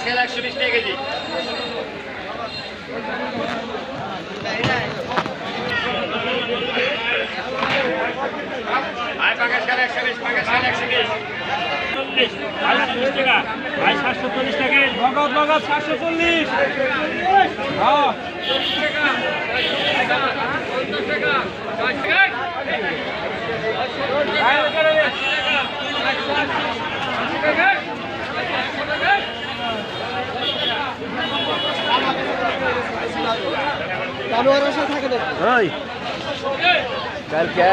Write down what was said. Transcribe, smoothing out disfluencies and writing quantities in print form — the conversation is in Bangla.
খেলা 120 টাকা কেজি। আয় পাকাশ খেলা 120, পাকাশ খেলা 120। 40, 40 টাকা, ভাই 740 টাকা, নগদ নগদ 740। হ্যাঁ 40 টাকা, 50 টাকা, 60 টাকা, 80 টাকা, জানোয়ার আশা থাকে না কালকে